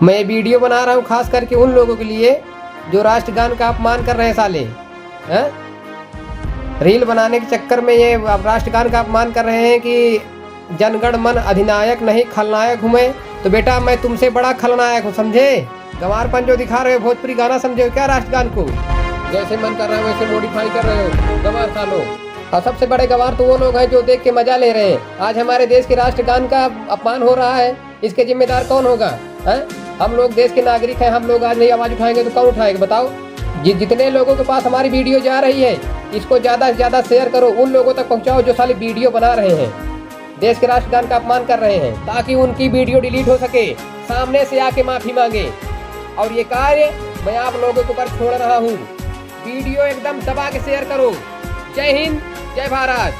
मैं वीडियो बना रहा हूँ खास करके उन लोगों के लिए जो राष्ट्रगान का अपमान कर रहे हैं साले हैं। रील बनाने के चक्कर में ये राष्ट्रगान का अपमान कर रहे हैं कि जनगण मन अधिनायक नहीं खलनायक हूँ मैं। तो बेटा मैं तुमसे बड़ा खलनायक हूँ, समझे? गंवारपन जो दिखा रहे हो भोजपुरी गाना समझे हो क्या राष्ट्रगान को? जैसे मन कर रहा है वैसे मॉडिफाई कर रहे हो गंवार सालों। और सबसे बड़े गंवार तो वो लोग हैं जो देख के मजा ले रहे हैं। आज हमारे देश के राष्ट्रगान का अपमान हो रहा है, इसके जिम्मेदार कौन होगा? हैं? हम लोग देश के नागरिक हैं, हम लोग आज नहीं आवाज उठाएंगे तो कौन उठाएगा बताओ? जितने लोगों के पास हमारी वीडियो जा रही है इसको ज़्यादा से ज़्यादा शेयर करो, उन लोगों तक पहुँचाओ जो साले वीडियो बना रहे हैं, देश के राष्ट्रगान का अपमान कर रहे हैं, ताकि उनकी वीडियो डिलीट हो सके, सामने से आके माफ़ी मांगे। और ये कार्य मैं आप लोगों के ऊपर छोड़ रहा हूँ। वीडियो एकदम दबा के शेयर करो। जय हिंद, जय भारत।